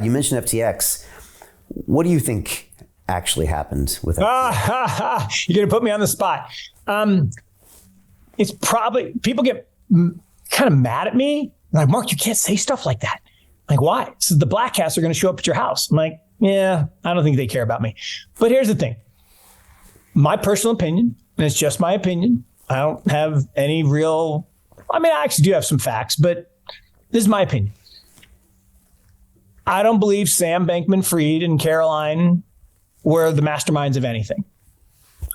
You mentioned FTX. What do you think actually happened with FTX? You're going to put me on the spot. It's probably, people get kind of mad at me. Like, Mark, you can't say stuff like that. Like, why? So the black cats are going to show up at your house. I'm like, yeah, I don't think they care about me. But here's the thing. My personal opinion, and it's just my opinion. I don't have any real, I actually do have some facts, but this is my opinion. I don't believe Sam Bankman-Fried and Caroline were the masterminds of anything.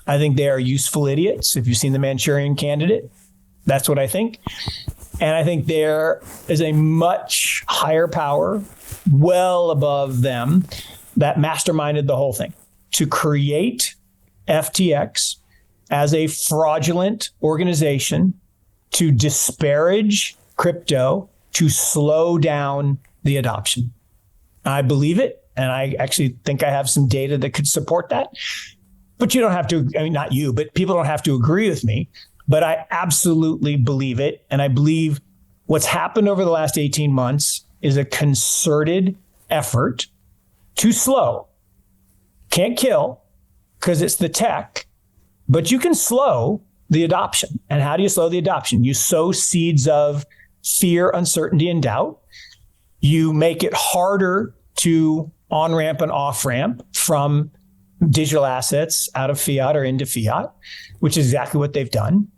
I think they are useful idiots. If you've seen The Manchurian Candidate, that's what I think. And I think there is a much higher power, well above them, that masterminded the whole thing to create FTX as a fraudulent organization to disparage crypto, to slow down the adoption. I believe it, and I actually think I have some data that could support that. But you don't have to, not you, but people don't have to agree with me. But I absolutely believe it. And I believe what's happened over the last 18 months is a concerted effort to slow. Can't kill, because it's the tech, but you can slow the adoption. And how do you slow the adoption? You sow seeds of fear, uncertainty, and doubt. You make it harder to on-ramp and off-ramp from digital assets out of fiat or into fiat, which is exactly what they've done.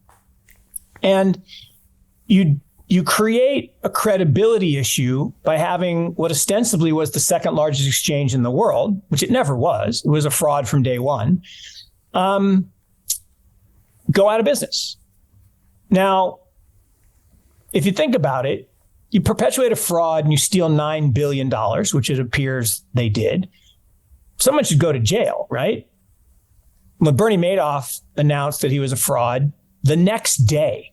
And you create a credibility issue by having what ostensibly was the second largest exchange in the world, which it never was. It was a fraud from day one. Go out of business. Now, if you think about it, you perpetuate a fraud and you steal $9 billion, which it appears they did. Someone should go to jail, right? When Bernie Madoff announced that he was a fraud, the next day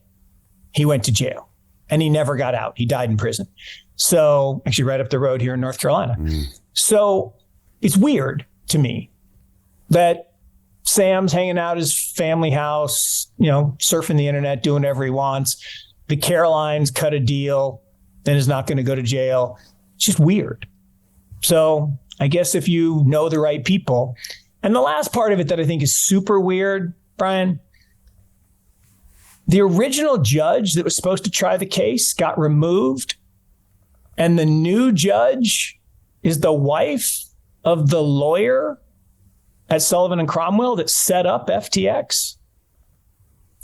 he went to jail and he never got out. He died in prison. So actually right up the road here in North Carolina. So it's weird to me that Sam's hanging out at his family house, surfing the internet, doing whatever he wants. The Carolines cut a deal and is not going to go to jail. It's just weird. So I guess if you know the right people. And the last part of it that I think is super weird, Brian, the original judge that was supposed to try the case got removed. And the new judge is the wife of the lawyer at Sullivan and Cromwell that set up FTX.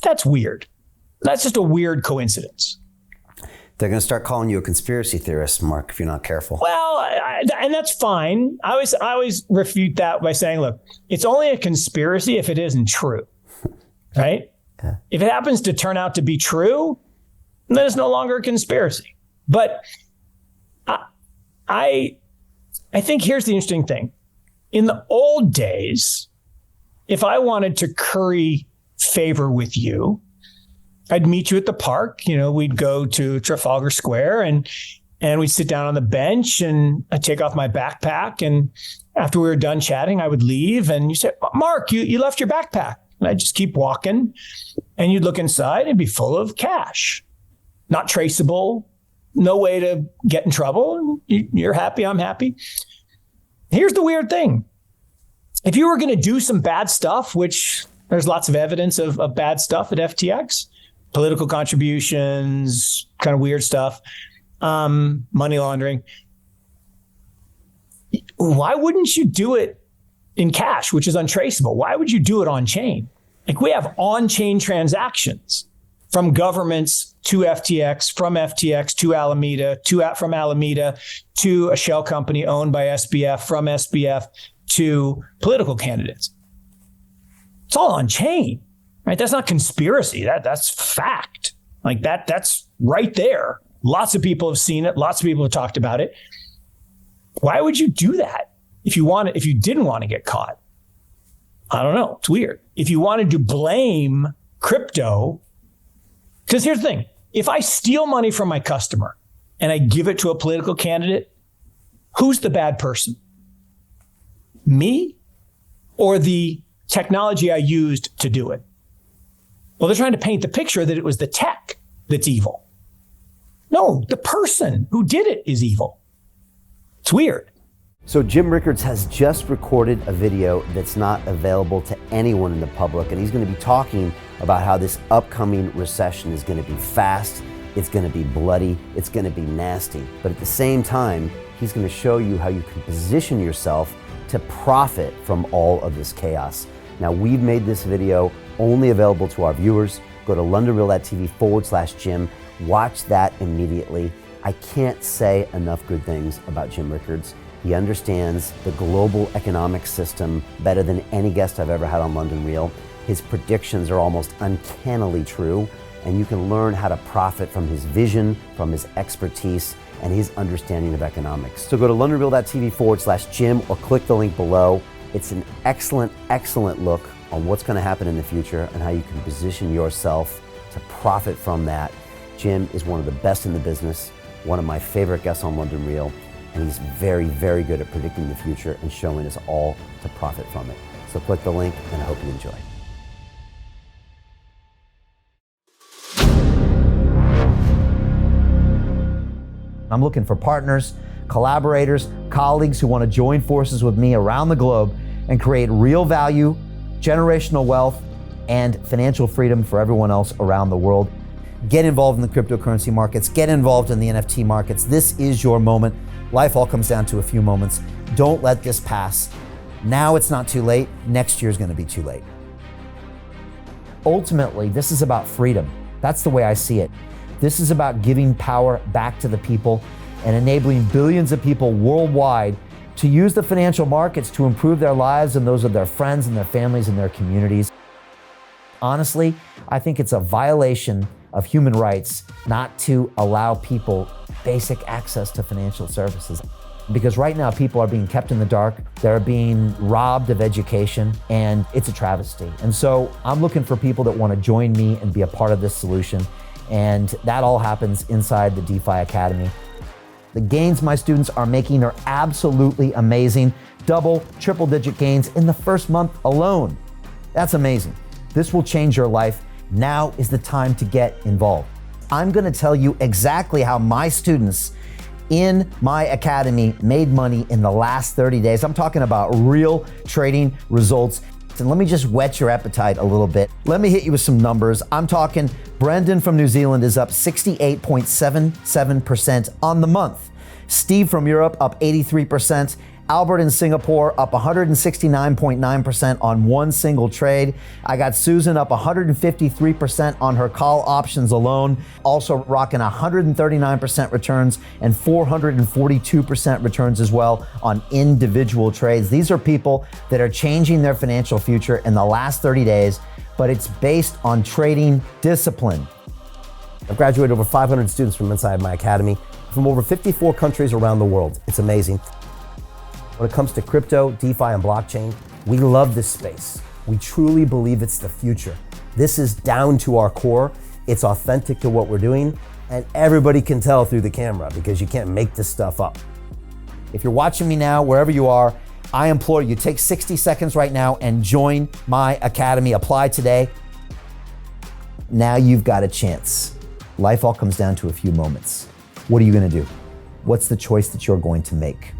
That's weird. That's just a weird coincidence. They're going to start calling you a conspiracy theorist, Mark, if you're not careful. Well, and that's fine. I always refute that by saying, look, it's only a conspiracy if it isn't true, right? Yeah. If it happens to turn out to be true, then it's no longer a conspiracy. But I think here's the interesting thing. In the old days, if I wanted to curry favor with you, I'd meet you at the park. We'd go to Trafalgar Square and we'd sit down on the bench and I'd take off my backpack. And after we were done chatting, I would leave. And you said, Mark, you left your backpack. And I'd just keep walking and you'd look inside and it'd be full of cash, not traceable, no way to get in trouble. You're happy. I'm happy. Here's the weird thing. If you were going to do some bad stuff, which there's lots of evidence of bad stuff at FTX, political contributions, kind of weird stuff, money laundering. Why wouldn't you do it in cash, which is untraceable? Why would you do it on chain? Like we have on-chain transactions from governments to FTX, from FTX to Alameda, from Alameda to a shell company owned by SBF, from SBF to political candidates. It's all on chain. Right? That's not conspiracy. That's fact. Like that's right there. Lots of people have seen it. Lots of people have talked about it. Why would you do that if you didn't want to get caught? I don't know. It's weird. If you wanted to blame crypto, because here's the thing. If I steal money from my customer and I give it to a political candidate, who's the bad person? Me or the technology I used to do it? Well, they're trying to paint the picture that it was the tech that's evil. No, the person who did it is evil. It's weird. So Jim Rickards has just recorded a video that's not available to anyone in the public, and he's going to be talking about how this upcoming recession is going to be fast, it's going to be bloody, it's going to be nasty. But at the same time, he's going to show you how you can position yourself to profit from all of this chaos. Now, we've made this video only available to our viewers. Go to londonreal.tv/Jim. Watch that immediately. I can't say enough good things about Jim Rickards. He understands the global economic system better than any guest I've ever had on London Real. His predictions are almost uncannily true, and you can learn how to profit from his vision, from his expertise, and his understanding of economics. So go to londonreal.tv/Jim or click the link below. It's an excellent, excellent look on what's going to happen in the future and how you can position yourself to profit from that. Jim is one of the best in the business, one of my favorite guests on London Real, and he's very, very good at predicting the future and showing us all to profit from it. So click the link, and I hope you enjoy. I'm looking for partners, collaborators, colleagues who want to join forces with me around the globe and create real value, generational wealth, and financial freedom for everyone else around the world. Get involved in the cryptocurrency markets, get involved in the NFT markets. This is your moment. Life all comes down to a few moments. Don't let this pass. Now it's not too late. Next year's going to be too late. Ultimately, this is about freedom. That's the way I see it. This is about giving power back to the people and enabling billions of people worldwide to use the financial markets to improve their lives and those of their friends and their families and their communities. Honestly, I think it's a violation of human rights not to allow people basic access to financial services. Because right now people are being kept in the dark, they're being robbed of education, and it's a travesty. And so I'm looking for people that want to join me and be a part of this solution. And that all happens inside the DeFi Academy. The gains my students are making are absolutely amazing. Double, triple digit gains in the first month alone. That's amazing. This will change your life. Now is the time to get involved. I'm going to tell you exactly how my students in my academy made money in the last 30 days. I'm talking about real trading results. And let me just whet your appetite a little bit. Let me hit you with some numbers. I'm talking Brendan from New Zealand is up 68.77% on the month. Steve from Europe up 83%. Albert in Singapore up 169.9% on one single trade. I got Susan up 153% on her call options alone, also rocking 139% returns and 442% returns as well on individual trades. These are people that are changing their financial future in the last 30 days, but it's based on trading discipline. I've graduated over 500 students from inside my academy from over 54 countries around the world. It's amazing. When it comes to crypto, DeFi, and blockchain, we love this space. We truly believe it's the future. This is down to our core. It's authentic to what we're doing, and everybody can tell through the camera because you can't make this stuff up. If you're watching me now, wherever you are, I implore you, take 60 seconds right now and join my academy. Apply today. Now you've got a chance. Life all comes down to a few moments. What are you going to do? What's the choice that you're going to make?